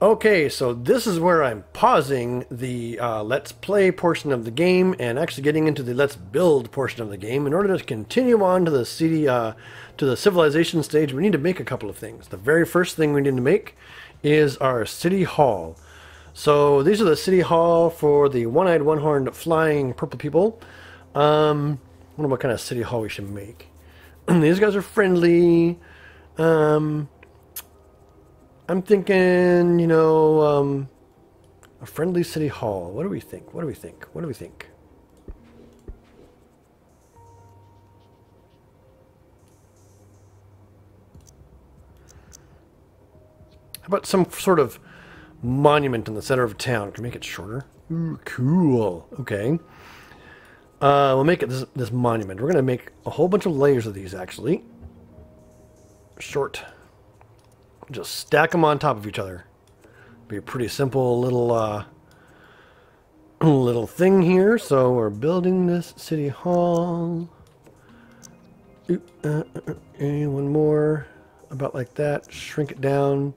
Okay, so this is where I'm pausing the Let's Play portion of the game and actually getting into the Let's Build portion of the game. In order to continue on to the city, to the civilization stage, we need to make a couple of things. The very first thing we need to make is our city hall. So these are the city hall for the one-eyed, one-horned, flying purple people. I wonder what kind of city hall we should make. These guys are friendly. I'm thinking, you know, a friendly city hall. What do we think? What do we think? What do we think? How about some sort of monument in the center of town? Can we make it shorter? Ooh, cool. Okay. We'll make it this monument. We're going to make a whole bunch of layers of these, actually. Short. Just stack them on top of each other. Be a pretty simple little little thing here. So we're building this city hall. One more, about like that. Shrink it down.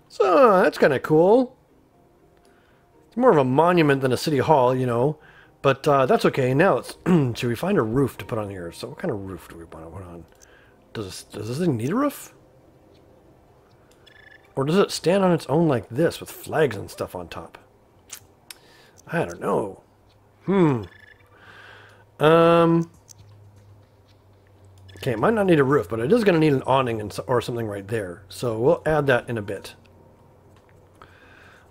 So that's kind of cool. It's more of a monument than a city hall, you know. But that's okay. Now let's should we find a roof to put on here? So what kind of roof do we want to put on? Does this thing need a roof? Or does it stand on its own like this with flags and stuff on top? I don't know. Okay, it might not need a roof, but it is going to need an awning or something right there. So we'll add that in a bit.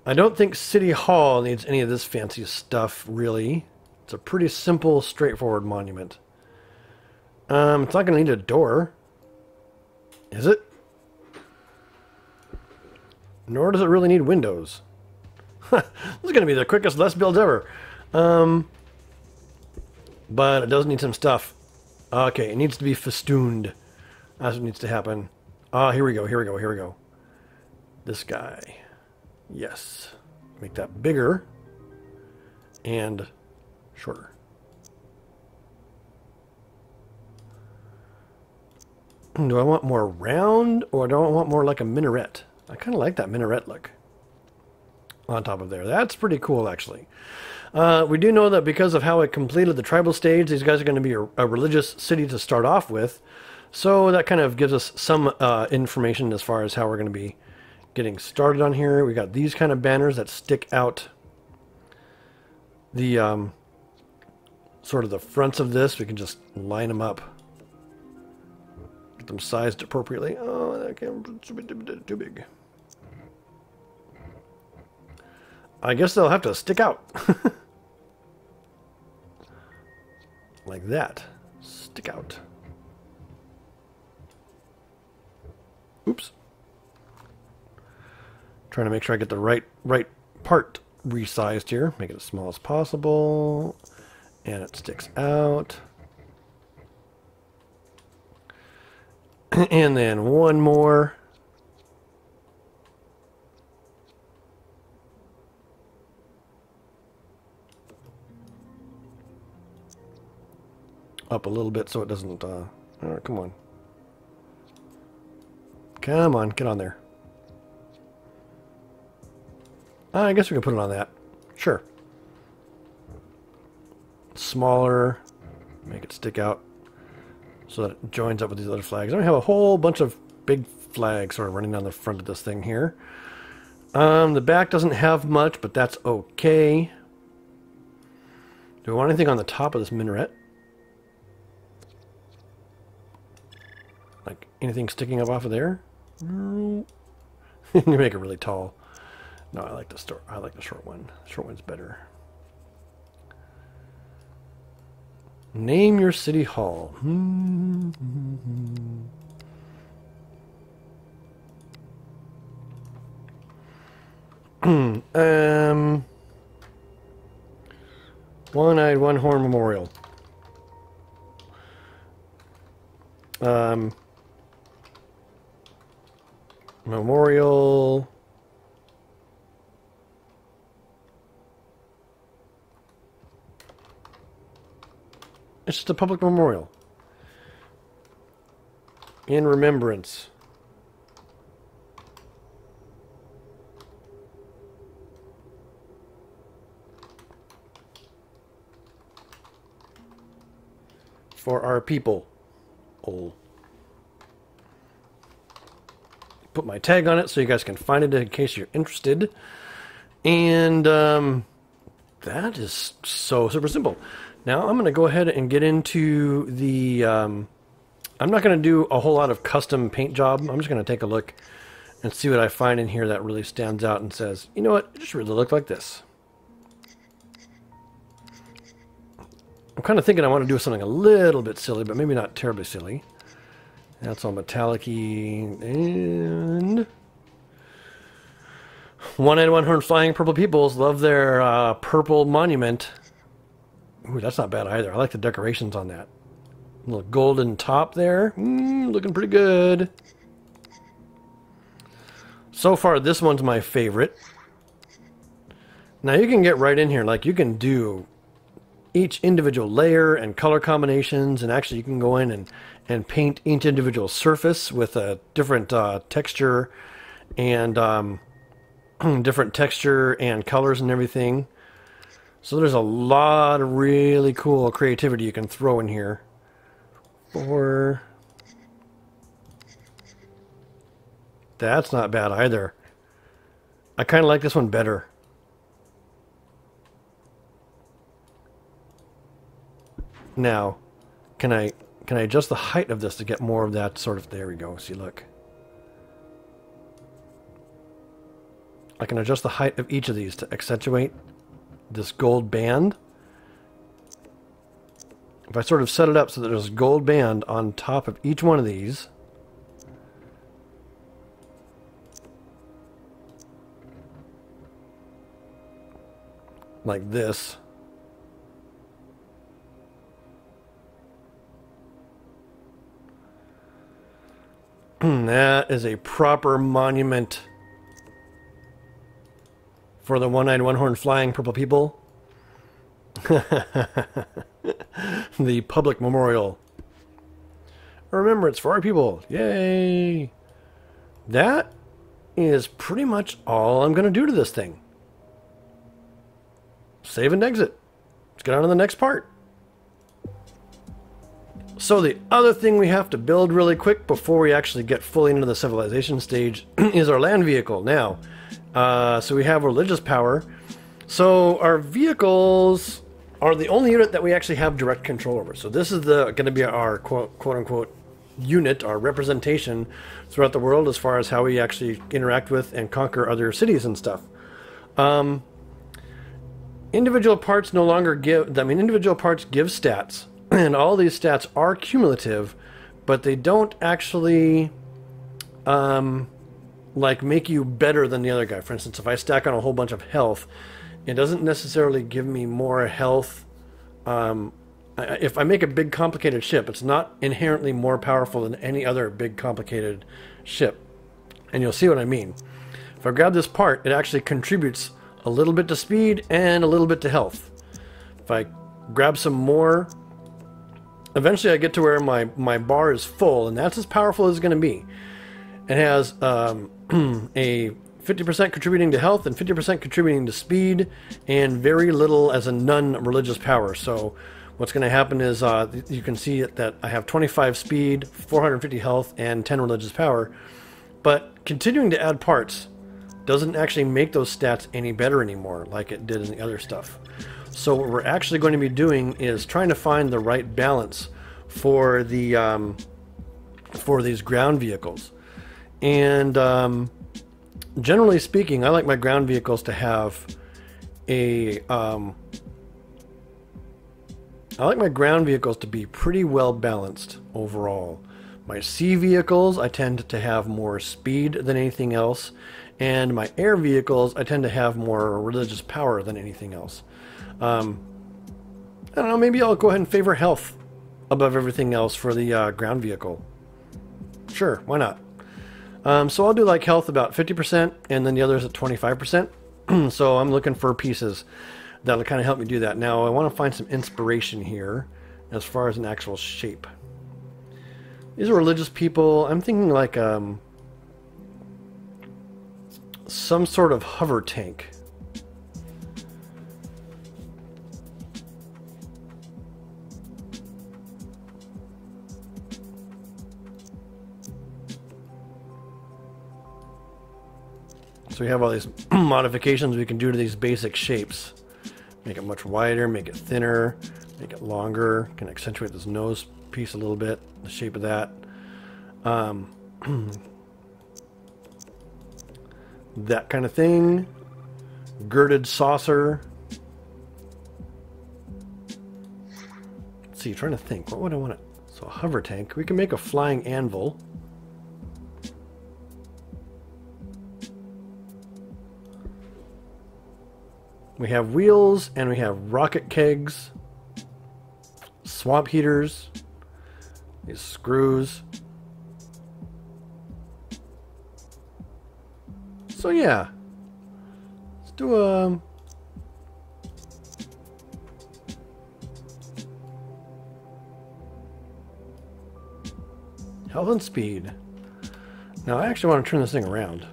I don't think City Hall needs any of this fancy stuff, really. It's a pretty simple, straightforward monument. It's not going to need a door. Is it? Nor does it really need windows. This is going to be the quickest Let's Builds ever. But it does need some stuff. Okay, it needs to be festooned. That's what needs to happen. Here we go, here we go, here we go. This guy. Yes. Make that bigger. And shorter. Do I want more round, or do I want more like a minaret? I kind of like that minaret look on top of there. That's pretty cool, actually. We do know that because of how it completed the tribal stage, these guys are going to be a religious city to start off with. So that kind of gives us some information as far as how we're going to be getting started on here. We got these kind of banners that stick out the sort of the fronts of this. We can just line them up. Get them sized appropriately. Oh, that camera's a bit too big. I guess they'll have to stick out. Like that. Stick out. Oops. Trying to make sure I get the right part resized here. Make it as small as possible. And it sticks out. And then one more. Up a little bit so it doesn't, oh, come on. Come on, get on there. I guess we can put it on that. Sure. Smaller. Make it stick out so that it joins up with these other flags. I have a whole bunch of big flags sort of running down the front of this thing here. The back doesn't have much, but that's okay. Do we want anything on the top of this minaret? Like anything sticking up off of there? You make it really tall. No, I like the short one. The short one's better. Name your city hall. One-eyed, one-horn memorial. Memorial. It's just a public memorial. In remembrance. for our people. Oh. Put my tag on it so you guys can find it in case you're interested. And that is so super simple. Now I'm going to go ahead and get into the... I'm not going to do a whole lot of custom paint job. I'm just going to take a look and see what I find in here that really stands out and says, you know what, it just really looked like this. I'm kind of thinking I want to do something a little bit silly, but maybe not terribly silly. That's all metallic-y. And one-eyed, one-horned flying purple peoples love their purple monument. Ooh, that's not bad either. I like the decorations on that. Little golden top there. Looking pretty good. So far, this one's my favorite. Now, you can get right in here. Like, you can do each individual layer and color combinations, and actually you can go in and paint each individual surface with a different texture and different texture and colors and everything. So there's a lot of really cool creativity you can throw in here. Or that's not bad either. I kind of like this one better. Now, can I adjust the height of this to get more of that sort of... There we go. See, look. I can adjust the height of each of these to accentuate this gold band. If I sort of set it up so that there's a gold band on top of each one of these, like this, that is a proper monument for the one-eyed, one-horned flying purple people. The public memorial. Remember, it's for our people. Yay! That is pretty much all I'm going to do to this thing. Save and exit. Let's get on to the next part. So the other thing we have to build really quick before we actually get fully into the civilization stage is our land vehicle. Now, so we have religious power. So our vehicles are the only unit that we actually have direct control over. So this is going to be our quote-unquote unit, our representation throughout the world as far as how we actually interact with and conquer other cities and stuff. Individual parts no longer give... individual parts give stats. And all these stats are cumulative, but they don't actually like make you better than the other guy. For instance, if I stack on a whole bunch of health, it doesn't necessarily give me more health. If I make a big complicated ship, it's not inherently more powerful than any other big complicated ship. And you'll see what I mean. If I grab this part, it actually contributes a little bit to speed and a little bit to health. If I grab some more... Eventually I get to where my bar is full, and that's as powerful as it's going to be. It has a 50% contributing to health and 50% contributing to speed, and very little as a none religious power. So what's going to happen is you can see that I have 25 speed, 450 health, and 10 religious power. But continuing to add parts doesn't actually make those stats any better anymore like it did in the other stuff. So what we're actually going to be doing is trying to find the right balance for the for these ground vehicles. And generally speaking, I like my ground vehicles to have a I like my ground vehicles to be pretty well balanced overall. My sea vehicles, I tend to have more speed than anything else, and my air vehicles, I tend to have more religious power than anything else. I don't know, maybe I'll go ahead and favor health above everything else for the ground vehicle. Sure, why not? So I'll do like health about 50%, and then the others at 25%. So I'm looking for pieces that'll kind of help me do that. Now I want to find some inspiration here as far as an actual shape. These are religious people. I'm thinking like some sort of hover tank. So we have all these modifications we can do to these basic shapes. Make it much wider, make it thinner, make it longer. Can accentuate this nose piece a little bit, the shape of that. That kind of thing. Girded saucer. Let's see, trying to think. What would I want to... So a hover tank. We can make a flying anvil. We have wheels, and we have rocket kegs, swamp heaters, these screws. So yeah, let's do a... health and speed. Now I actually want to turn this thing around.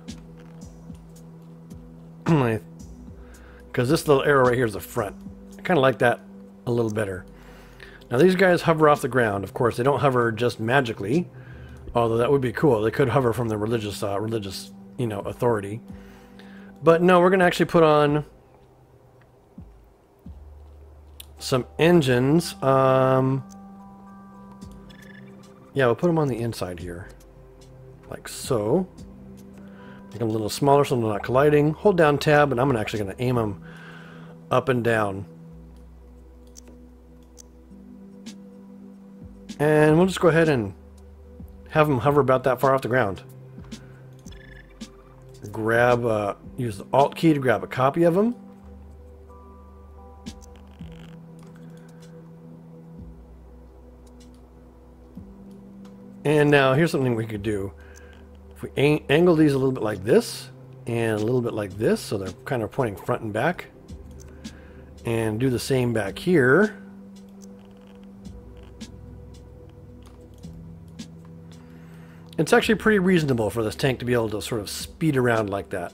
Because this little arrow right here is the front. I kind of like that a little better. Now these guys hover off the ground. Of course, they don't hover just magically, although that would be cool. They could hover from the religious, authority. But no, we're going to actually put on some engines. Yeah, we'll put them on the inside here, like so. Make them a little smaller so they're not colliding. Hold down tab, and I'm actually going to aim them up and down. And we'll just go ahead and have them hover about that far off the ground. Grab, use the Alt key to grab a copy of them. And now here's something we could do. If we angle these a little bit like this, and a little bit like this, so they're kind of pointing front and back, and do the same back here. It's actually pretty reasonable for this tank to be able to sort of speed around like that.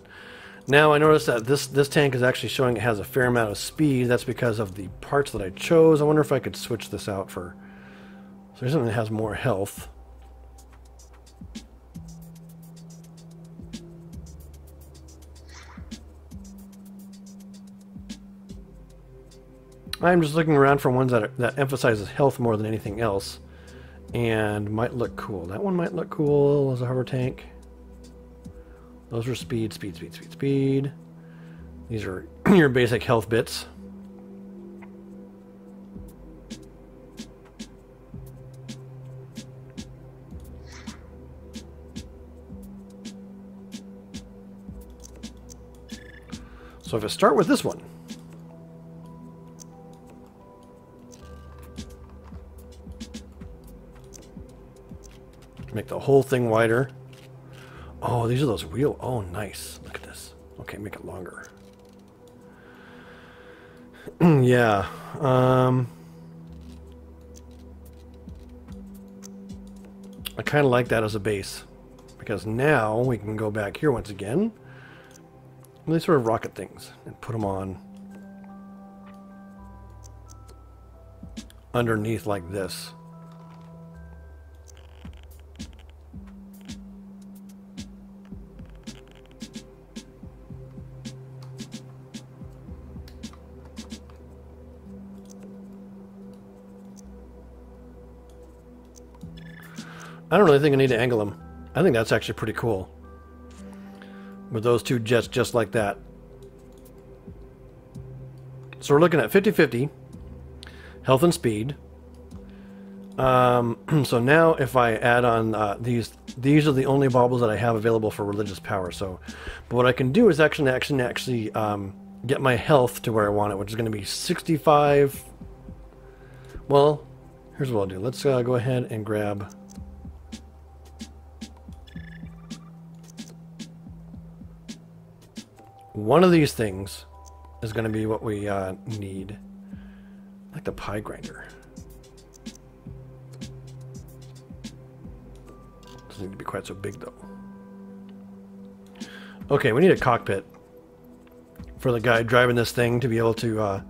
Now I notice that this tank is actually showing it has a fair amount of speed. That's because of the parts that I chose. I wonder if I could switch this out for... So there's something that has more health. I'm just looking around for ones that emphasizes health more than anything else, and might look cool. That one might look cool as a hover tank. Those are speed, speed, speed, speed, speed. These are your basic health bits. So if I start with this one, make the whole thing wider. Oh, these are those wheel. Oh, nice. Look at this. Okay, make it longer. Yeah. I kind of like that as a base, because now we can go back here once again. These sort of rocket things and put them on underneath like this. I don't really think I need to angle them. I think that's actually pretty cool. With those two jets just like that. So we're looking at 50-50 health and speed. So now if I add on these are the only baubles that I have available for religious power. So, but what I can do is actually get my health to where I want it, which is going to be 65. Well, here's what I'll do. Let's go ahead and grab... one of these things is going to be what we need. Like the pie grinder. Doesn't need to be quite so big though. Okay, we need a cockpit for the guy driving this thing to be able to.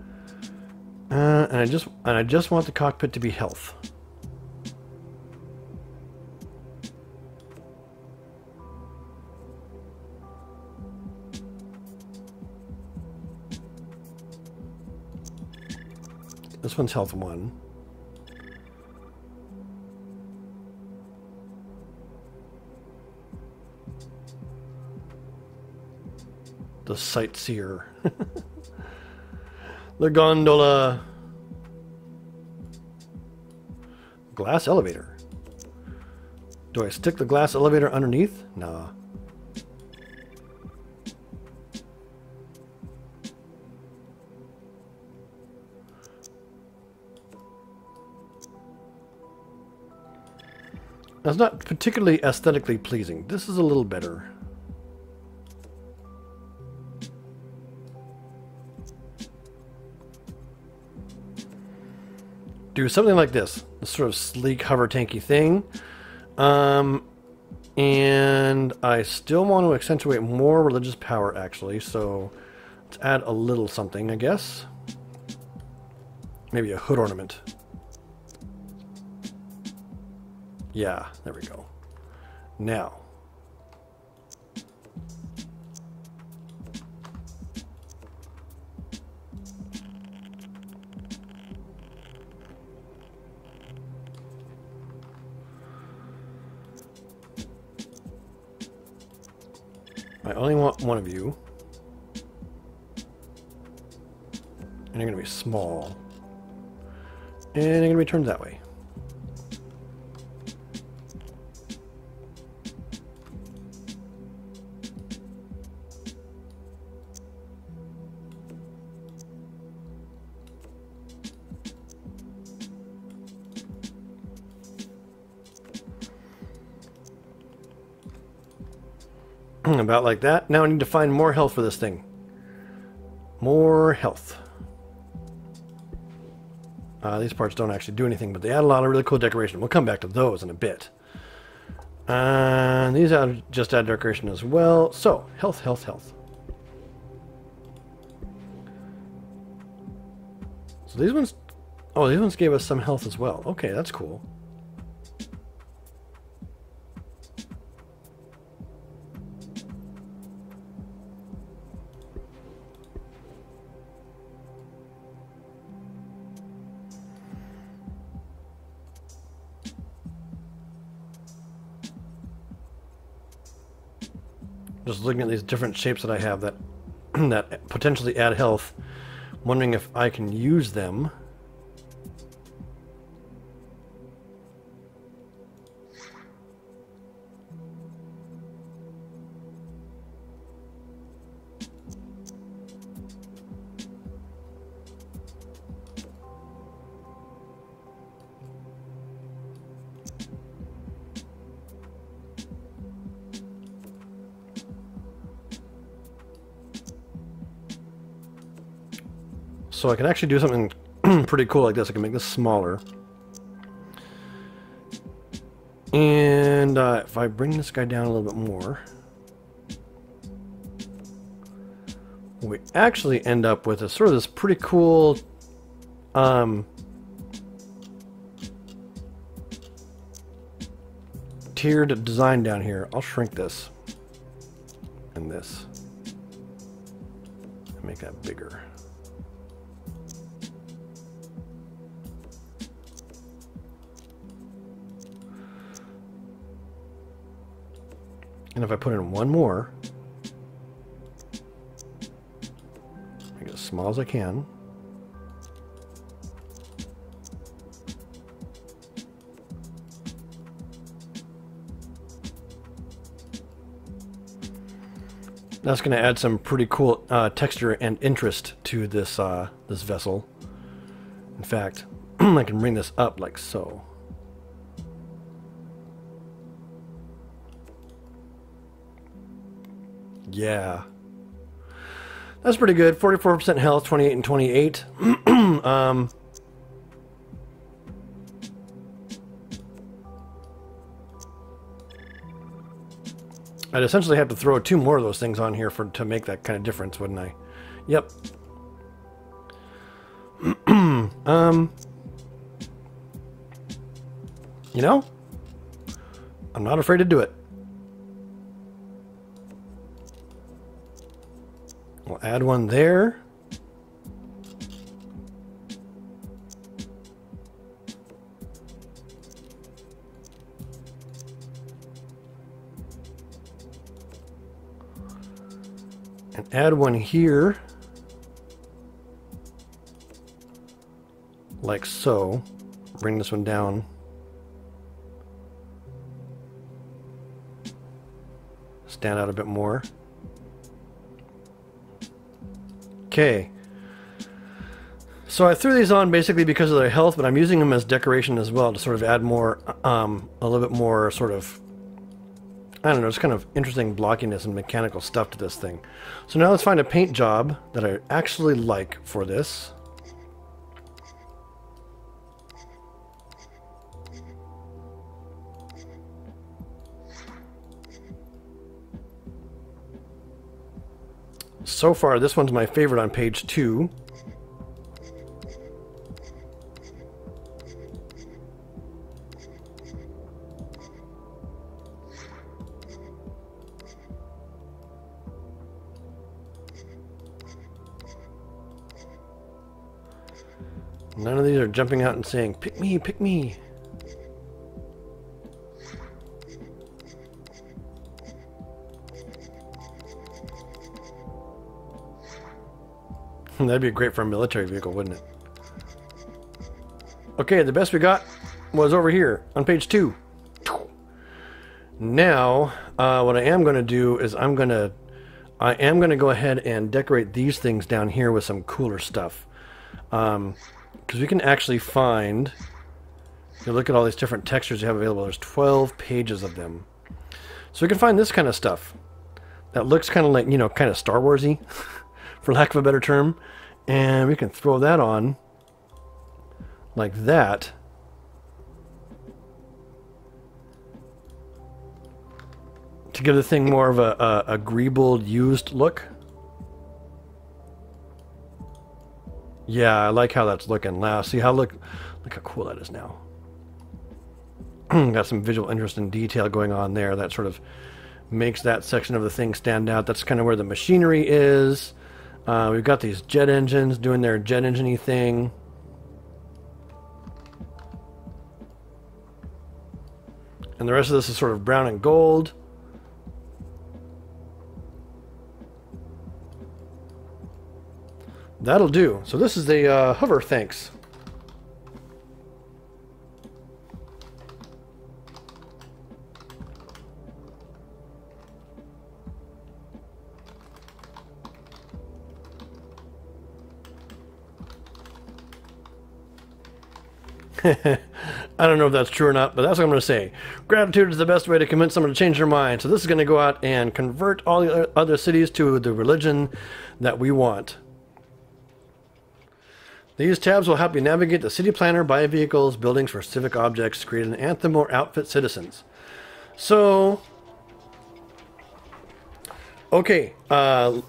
And I just want the cockpit to be health. This one's health 1. The sightseer. The gondola. Glass elevator. Do I stick the glass elevator underneath? Nah. That's not particularly aesthetically pleasing. This is a little better. Do something like this sort of sleek hover tanky thing, and I still want to accentuate more religious power actually, so let's add a little something, I guess. Maybe a hood ornament. Yeah, there we go. Now I only want one of you. And you're going to be small. And you're going to be turned that way. About like that. Now I need to find more health for this thing. More health. These parts don't actually do anything, but they add a lot of really cool decoration. We'll come back to those in a bit. These just add decoration as well. So, health, health, health. So these ones... Oh, these ones gave us some health as well. Okay, that's cool. Just looking at these different shapes that I have that that potentially add health, wondering if I can use them. So I can actually do something pretty cool like this. I can make this smaller. And if I bring this guy down a little bit more, we actually end up with a sort of this pretty cool tiered design down here. I'll shrink this and this and make that bigger. And if I put in one more, make it as small as I can. That's going to add some pretty cool texture and interest to this this vessel. In fact, I can bring this up like so. Yeah. That's pretty good. 44% health, 28 and 28. I'd essentially have to throw 2 more of those things on here to make that kind of difference, wouldn't I? Yep. You know, I'm not afraid to do it. We'll add one there. And add one here. Like so. Bring this one down. Stand out a bit more. Okay. So I threw these on basically because of their health, but I'm using them as decoration as well to sort of add more, a little bit more sort of, I don't know, just kind of interesting blockiness and mechanical stuff to this thing. So now let's find a paint job that I actually like for this. So far, this one's my favorite on page 2. None of these are jumping out and saying, "Pick me, pick me." That'd be great for a military vehicle, wouldn't it? Okay, the best we got was over here on page 2. Now, what I am going to do is I am going to go ahead and decorate these things down here with some cooler stuff. Because we can actually find, if you look at all these different textures you have available, there's 12 pages of them. So we can find this kind of stuff that looks kind of like, you know, kind of Star Wars-y, for lack of a better term. And we can throw that on like that. To give the thing more of a greebled, used look. Yeah, I like how that's looking now. See how look how cool that is now. Got some visual interest and detail going on there. That sort of makes that section of the thing stand out. That's kind of where the machinery is. We've got these jet engines doing their jet engine-y thing. And the rest of this is sort of brown and gold. That'll do. So this is the hover, thanks. I don't know if that's true or not, but that's what I'm going to say. Gratitude is the best way to convince someone to change their mind. So this is going to go out and convert all the other cities to the religion that we want. These tabs will help you navigate the city planner, buy vehicles, buildings for civic objects, create an anthem, or outfit citizens. So, okay,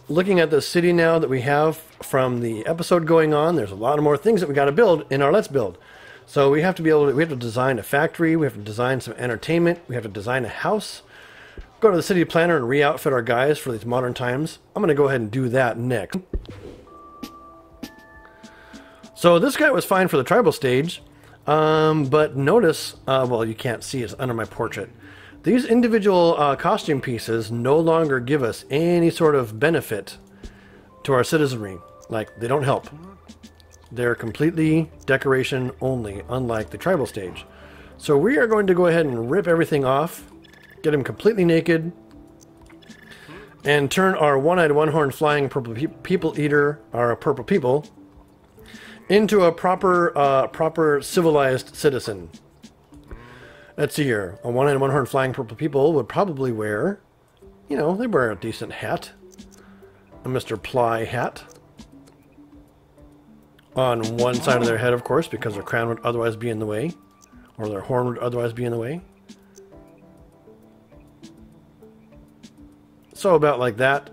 looking at the city now that we have from the episode going on, there's a lot more things that we got to build in our Let's Build. So we have to be able to, we have to design a factory, we have to design some entertainment, we have to design a house, go to the city planner and re-outfit our guys for these modern times. I'm going to go ahead and do that next. So this guy was fine for the tribal stage, but notice, well, you can't see it's under my portrait. These individual costume pieces no longer give us any sort of benefit to our citizenry. Like, they don't help. They're completely decoration only, unlike the tribal stage. So we are going to go ahead and rip everything off, get him completely naked, and turn our one-eyed, one-horned flying purple people eater, our purple people, into a proper civilized citizen. Let's see here. A one-eyed, one-horned flying purple people would probably wear, you know, they wear a decent hat. A Mr. Ply hat. On one side of their head, of course, because their crown would otherwise be in the way. Or their horn would otherwise be in the way. So about like that.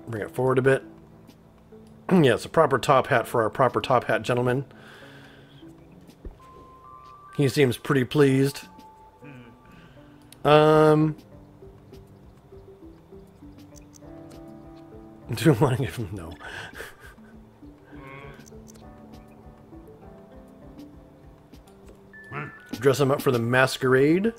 Bring it forward a bit. Yeah, it's a proper top hat for our proper top hat gentleman. He seems pretty pleased. Do you want to give him? No. Dress him up for the masquerade.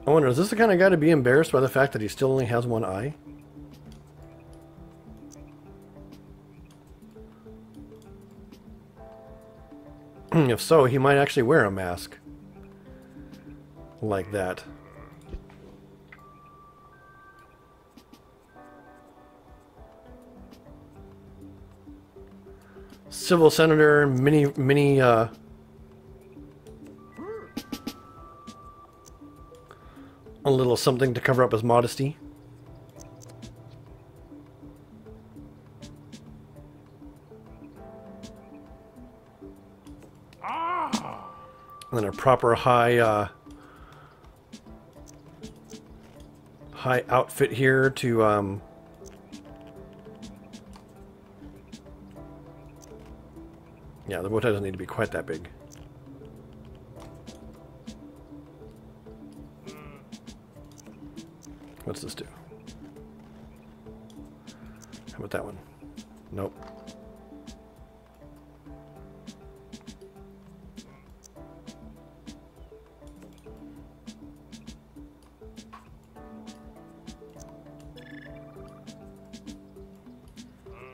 I wonder, is this the kind of guy to be embarrassed by the fact that he still only has one eye? If so, he might actually wear a mask. Like that. Civil senator, mini, a little something to cover up his modesty. And then a proper high outfit here to yeah, the bow tie doesn't need to be quite that big. What's this do? How about that one? Nope.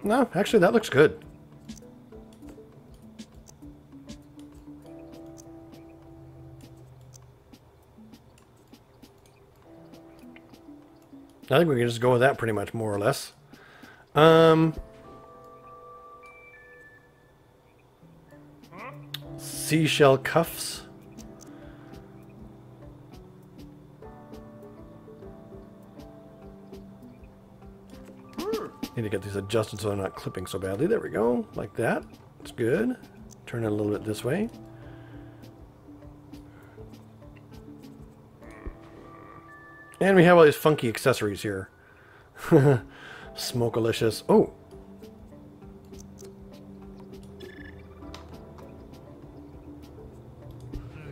No, actually that looks good. I think we can just go with that pretty much, more or less. Seashell cuffs. Need to get these adjusted so they're not clipping so badly. There we go, like that. That's good. Turn it a little bit this way. And we have all these funky accessories here. Smokealicious. Oh!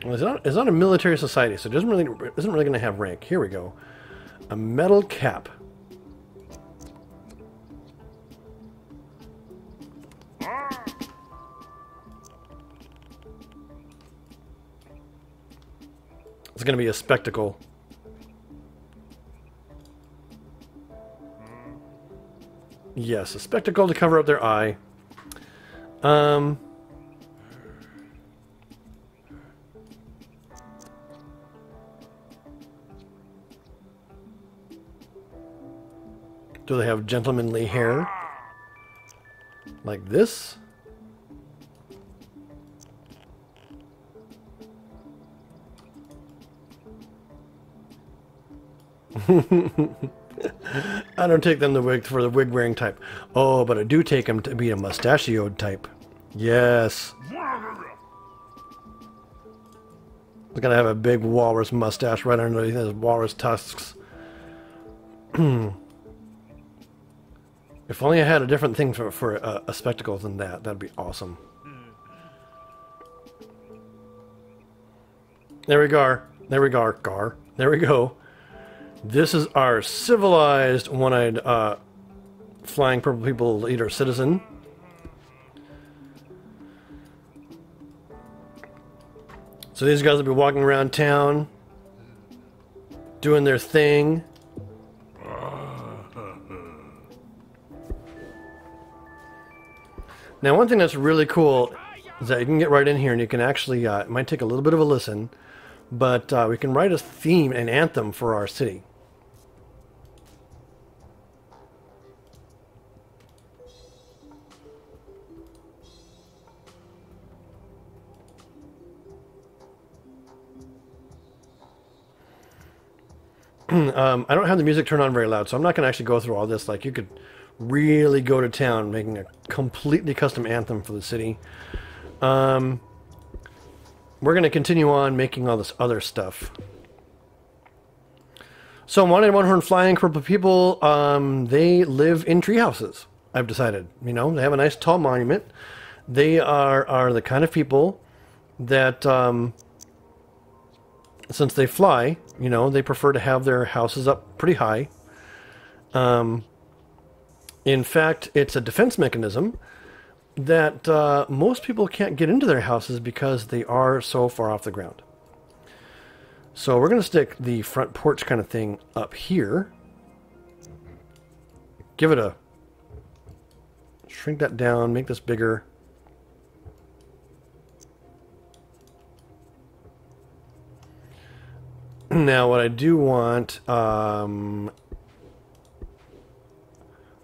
Well, it's not a military society, so it isn't really going to have rank. Here we go. A metal cap. It's going to be a spectacle. Yes, a spectacle to cover up their eye. Do they have gentlemanly hair? Like this? I don't take them for the wig wearing type. Oh, but I do take them to be a mustachioed type. Yes. He's gonna have a big walrus mustache right underneath his walrus tusks. If only I had a different thing for a spectacle than that. That'd be awesome. There we go. There we go. There we go. This is our civilized, one-eyed, flying purple people eater citizen. So these guys will be walking around town, doing their thing. Now, one thing that's really cool is that you can get right in here and you can actually, it might take a little bit of a listen, but we can write a theme, an anthem for our city. I don't have the music turned on very loud, so I'm not going to actually go through all this. Like, you could really go to town making a completely custom anthem for the city. We're going to continue on making all this other stuff. So, one-eyed, one-horn flying purple people, they live in tree houses, I've decided. You know, they have a nice tall monument. They are the kind of people that, since they fly, you know, they prefer to have their houses up pretty high. In fact, it's a defense mechanism that most people can't get into their houses because they are so far off the ground. So we're going to stick the front porch kind of thing up here. Give it a... Shrink that down, make this bigger. Now what I do want... I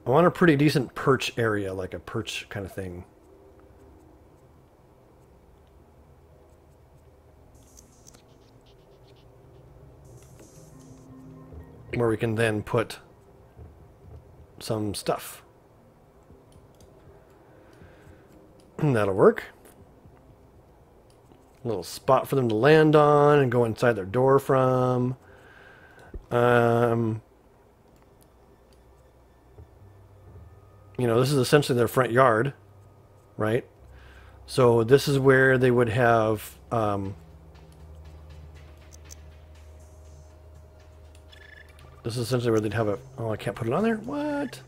want a pretty decent perch area, like a perch kind of thing. Where we can then put some stuff. And that'll work. A little spot for them to land on and go inside their door from. You know, this is essentially their front yard, right? So this is where they would have... this is essentially where they'd have a... Oh, I can't put it on there? What?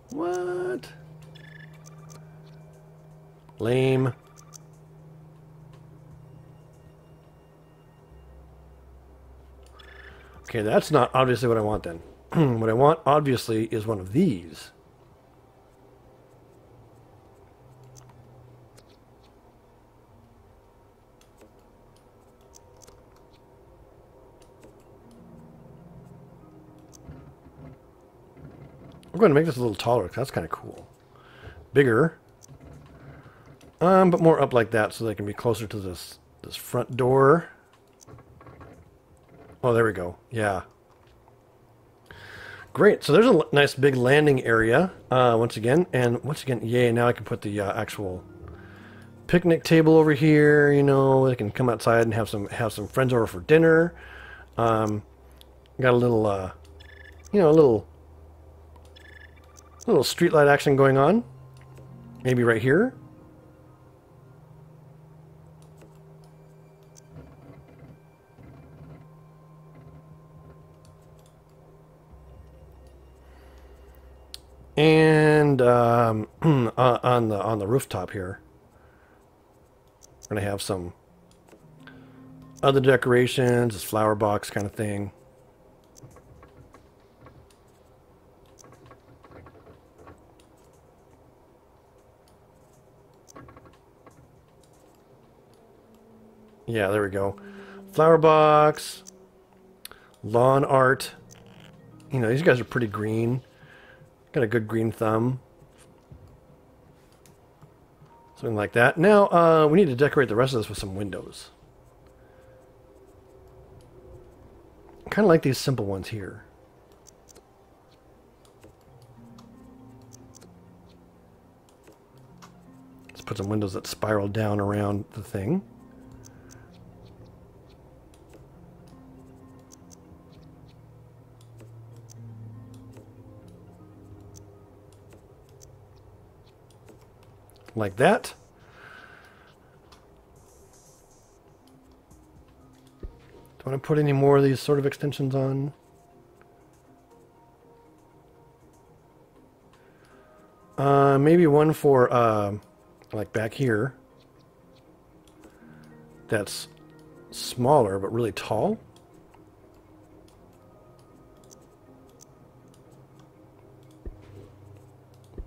What? Lame. Okay, that's not obviously what I want then. What I want, obviously, is one of these. I'm going to make this a little taller, because that's kind of cool. Bigger. But more up like that, so they can be closer to this front door. Oh, there we go. Yeah. Great. So there's a nice big landing area, once again. And once again, yay, now I can put the actual picnic table over here. You know, they can come outside and have some friends over for dinner. Got a little, you know, a little streetlight action going on. Maybe right here. And on the rooftop here, we're gonna have some other decorations, this flower box kind of thing. Yeah, there we go. Flower box, lawn art. You know, these guys are pretty green. Got a good green thumb. Something like that. Now, we need to decorate the rest of this with some windows. Kind of like these simple ones here. Let's put some windows that spiral down around the thing. Like that. Do I want to put any more of these sort of extensions on? Maybe one for like back here. That's smaller but really tall.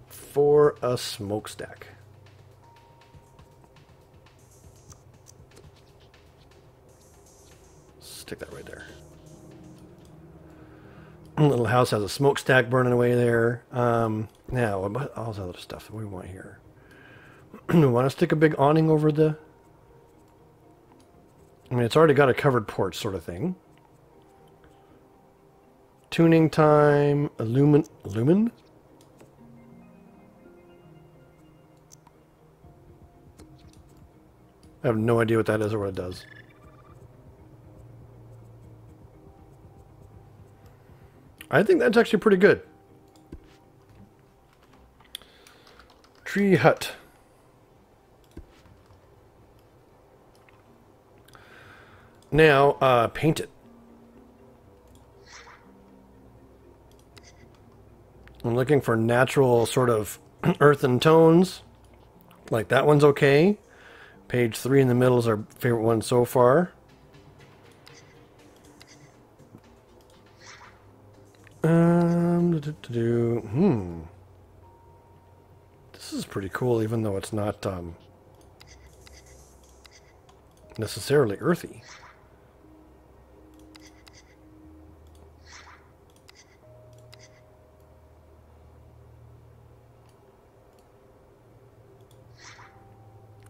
For a smokestack. Stick that right there. Little house has a smokestack burning away there. Now, what all this other stuff that we want here? We want to stick a big awning over the... I mean, it's already got a covered porch sort of thing. Tuning time, illumin? I have no idea what that is or what it does. I think that's actually pretty good. Tree hut. Now, paint it. I'm looking for natural sort of earthen tones. Like that one's okay. Page 3 in the middle is our favorite one so far. This is pretty cool, even though it's not necessarily earthy.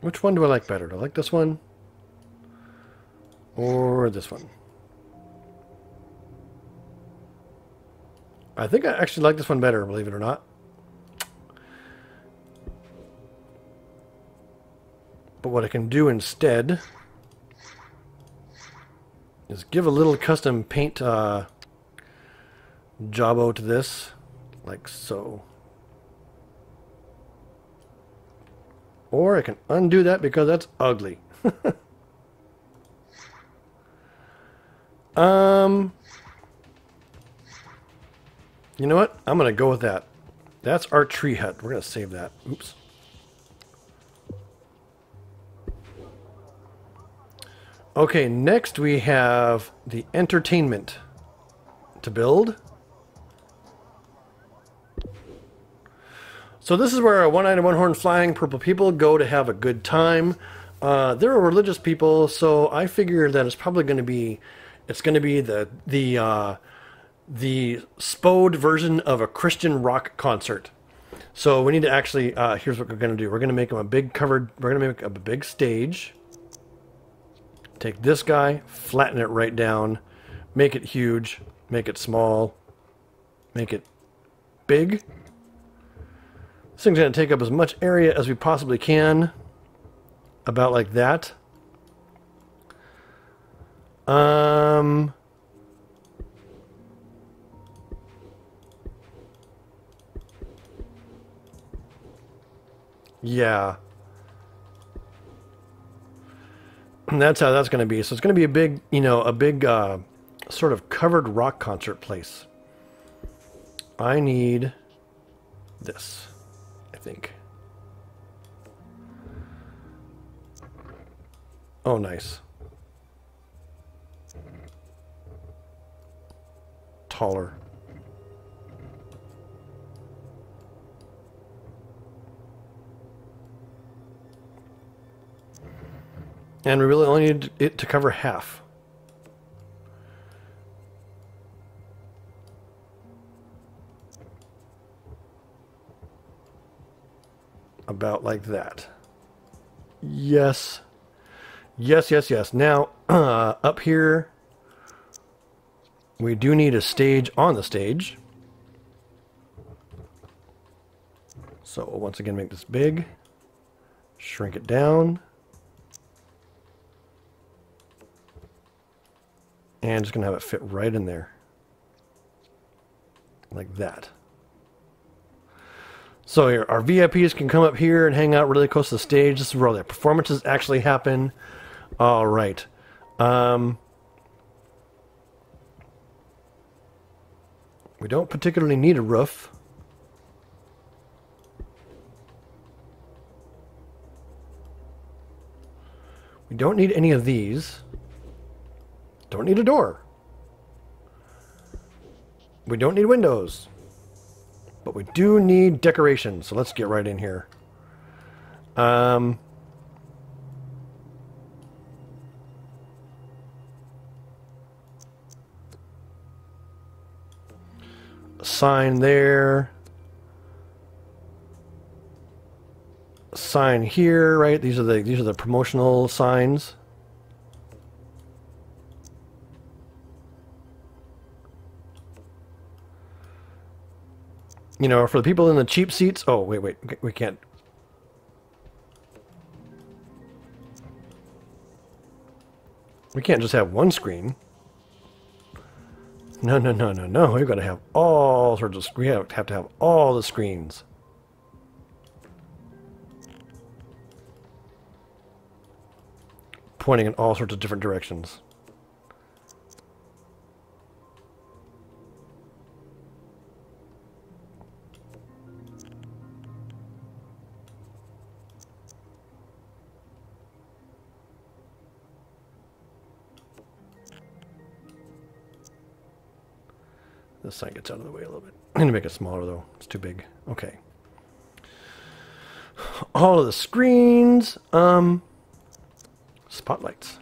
Which one do I like better? Do I like this one? Or this one? I think I actually like this one better, believe it or not. But what I can do instead is give a little custom paint jobbo to this, like so. Or I can undo that because that's ugly. You know what? I'm going to go with that. That's our tree hut. We're going to save that. Oops. Okay, next we have the entertainment to build. So this is where one-eyed and one-horned flying purple people go to have a good time. They're a religious people, so I figure that it's probably going to be, the Spode version of a Christian rock concert. So we need to actually, here's what we're going to do. We're going to make them a big covered, we're going to make a big stage. Take this guy, flatten it right down, make it huge, make it small, make it big. This thing's going to take up as much area as we possibly can. About like that. Yeah. And that's how that's going to be. So it's going to be a big, sort of covered rock concert place. I need this, I think. Oh, nice. Taller. And we really only need it to cover half. About like that. Yes. Yes, yes, yes. Now, up here, we do need a stage on the stage. So, once again, make this big. Shrink it down. And just going to have it fit right in there. Like that. So here, our VIPs can come up here and hang out really close to the stage. This is where all the performances actually happen. All right. We don't particularly need a roof. We don't need any of these. Don't need a door. We don't need windows. But we do need decoration, so let's get right in here. Sign there. Sign here, right? These are the promotional signs. You know, for the people in the cheap seats. Oh, wait, we can't. We can't just have one screen. No. We've got to have all sorts of. We have to have all the screens. Pointing in all sorts of different directions. This sign gets out of the way a little bit. I need to make it smaller though. It's too big. Okay. All of the screens. Spotlights.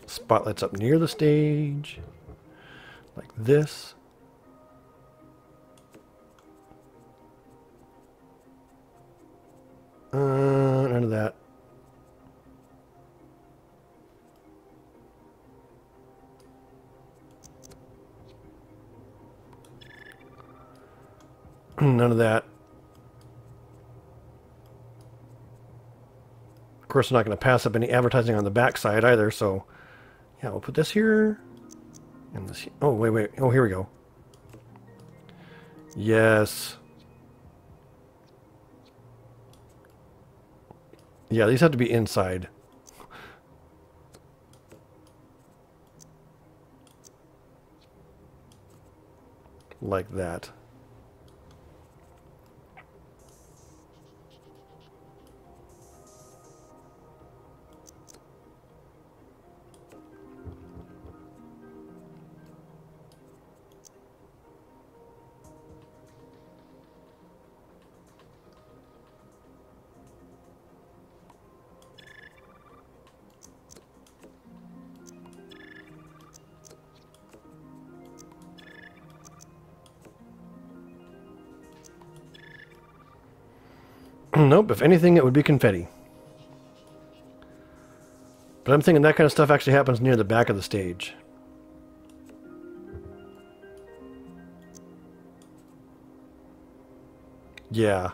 Spotlights up near the stage. Like this. None of that. None of that. Of course, I'm not going to pass up any advertising on the back side either, so yeah, we'll put this here. And this. Oh, wait. Oh, here we go. Yes. Yeah, these have to be inside. Like that. Nope, if anything, it would be confetti. But I'm thinking that kind of stuff actually happens near the back of the stage. Yeah.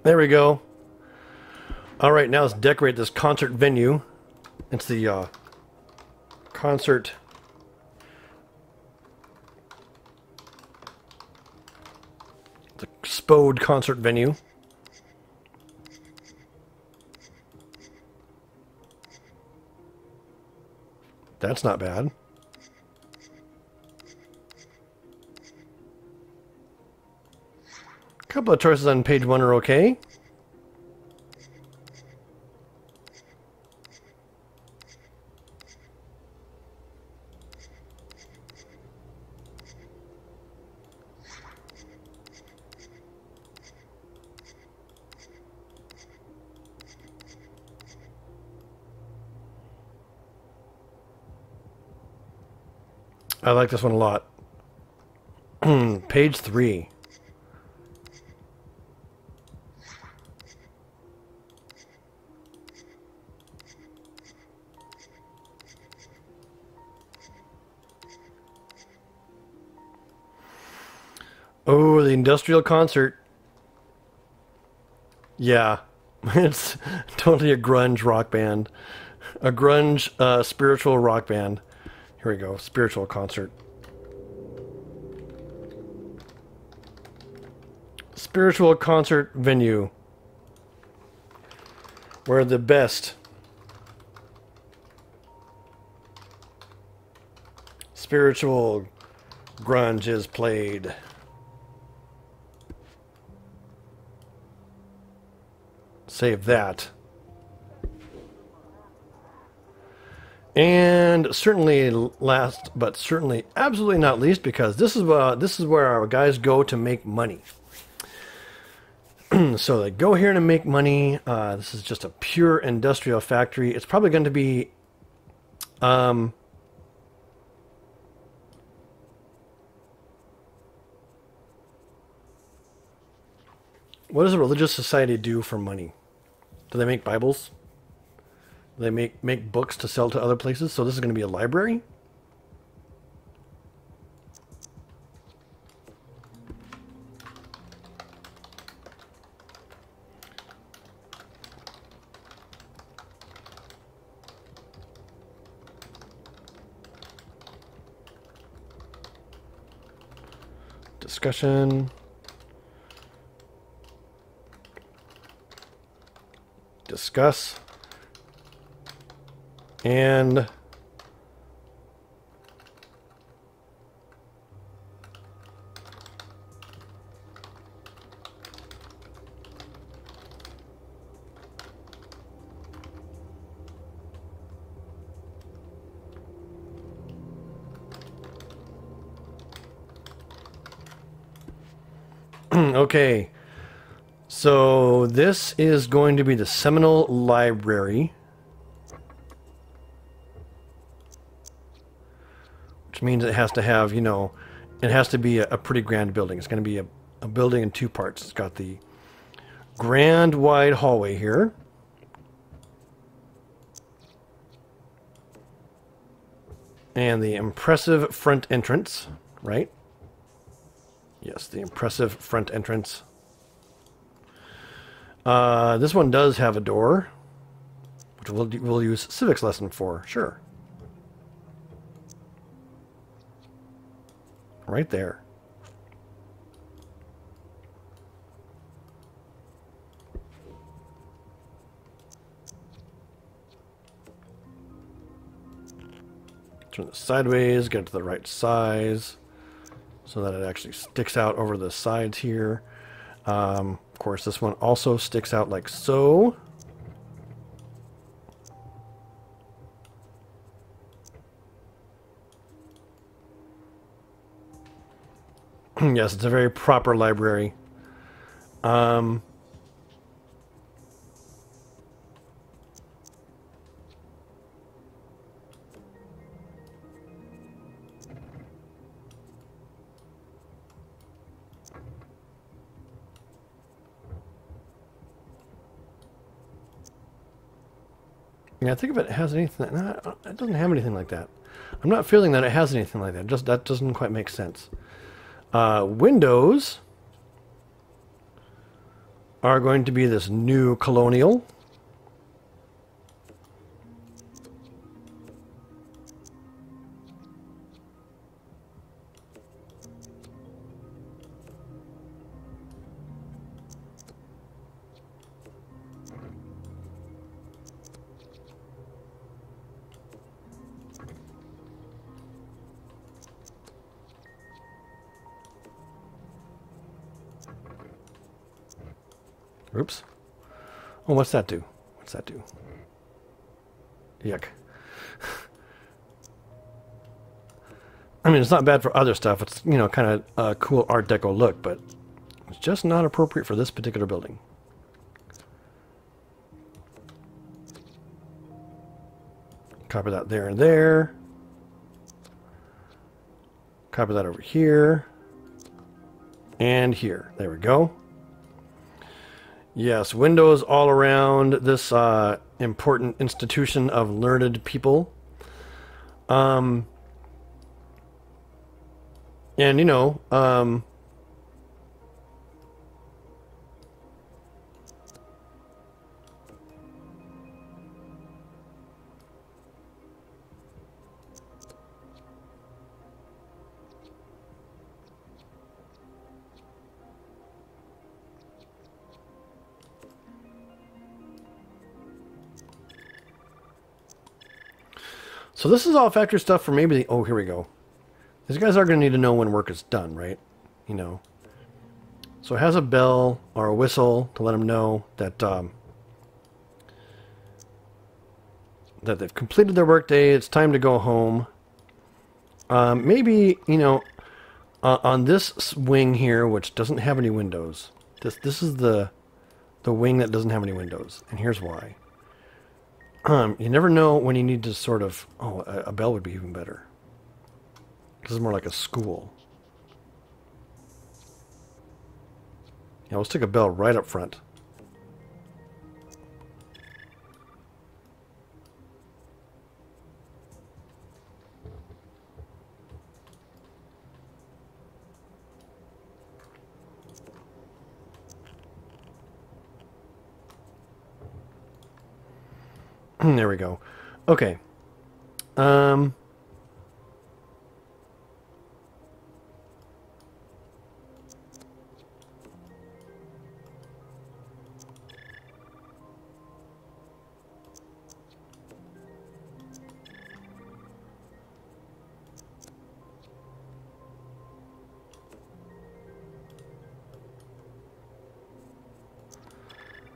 There we go. All right, now let's decorate this concert venue. It's the concert. The Spode concert venue. That's not bad. A couple of choices on page 1 are okay. I like this one a lot. Page 3. Oh, the industrial concert. Yeah, it's totally a grunge rock band. A grunge spiritual rock band. Here we go, spiritual concert. Spiritual concert venue. Where the best spiritual grunge is played. Save that. And certainly last, but certainly absolutely not least, because this is where our guys go to make money. So they go here to make money. This is just a pure industrial factory. It's probably going to be what does a religious society do for money? Do they make Bibles? Do they make books to sell to other places? So this is going to be a library? Discussion. discuss. And okay, so this is going to be the Seminole Library, which means it has to have, you know, it has to be a pretty grand building. It's going to be a building in two parts. It's got the grand wide hallway here. And the impressive front entrance, right? Yes, the impressive front entrance. This one does have a door, which we'll use civics lesson for, sure. Right there. Turn this sideways, get it to the right size, so that it actually sticks out over the sides here. Of course, this one also sticks out like so. Yes, it's a very proper library. Yeah, I think if it has anything, no, it doesn't have anything like that. I'm not feeling that it has anything like that. Just that doesn't quite make sense. Windows are going to be this new colonial. Oops. Oh, what's that do? What's that do? Yuck. I mean, it's not bad for other stuff. It's, you know, kind of a cool Art Deco look, but it's just not appropriate for this particular building. Copy that there and there. Copy that over here. And here. There we go. Yes, windows all around this important institution of learned people. And, you know, so this is all factory stuff for maybe the... Oh, here we go. These guys are going to need to know when work is done, right? You know. So it has a bell or a whistle to let them know that that they've completed their workday. It's time to go home. Maybe, you know, on this wing here, which doesn't have any windows. This is the wing that doesn't have any windows, and here's why. You never know when you need to sort of... Oh, a bell would be even better. This is more like a school. Yeah, let's take a bell right up front. There we go. Okay.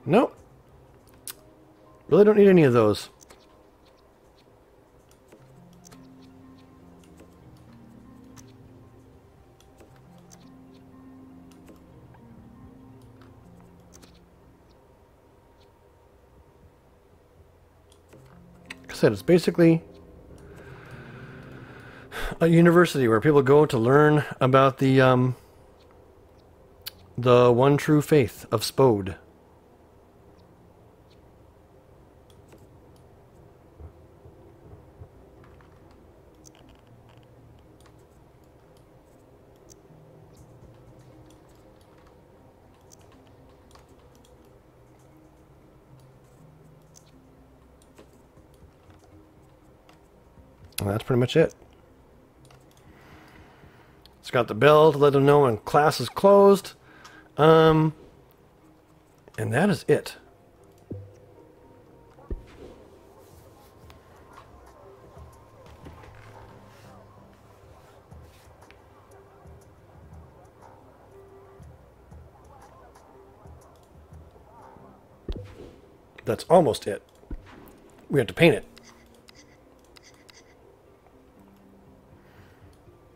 Nope. Really don't need any of those. Like I said, it's basically a university where people go to learn about the one true faith of Spode. And that's pretty much it. It's got the bell to let them know when class is closed. And that is it. That's almost it. We have to paint it.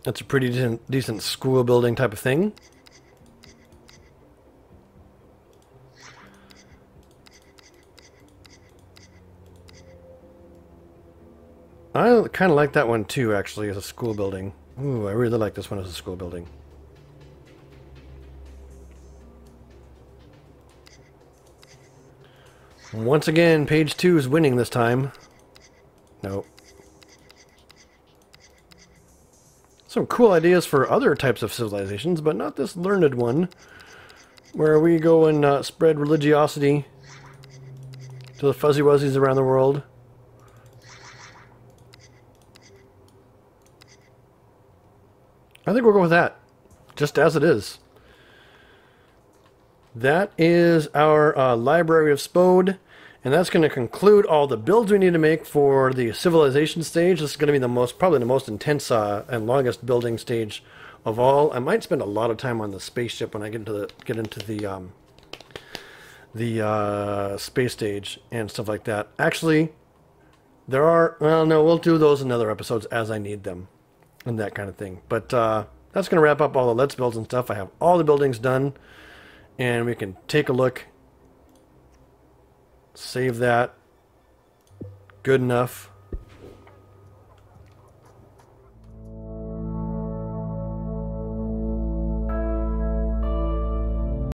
That's a pretty decent school building type of thing. I kind of like that one too, actually, as a school building. Ooh, I really like this one as a school building. Once again, page 2 is winning this time. Nope. Some cool ideas for other types of civilizations, but not this learned one, where we go and spread religiosity to the fuzzy wuzzies around the world. I think we'll go with that, just as it is. That is our Library of Spode, and that's going to conclude all the builds we need to make for the civilization stage. This is going to be probably the most intense and longest building stage of all. I might spend a lot of time on the spaceship when I get into the space stage and stuff like that. Actually, well, no, we'll do those in other episodes as I need them and that kind of thing. But that's going to wrap up all the Let's Builds and stuff. I have all the buildings done, and we can take a look. Save that. Good enough.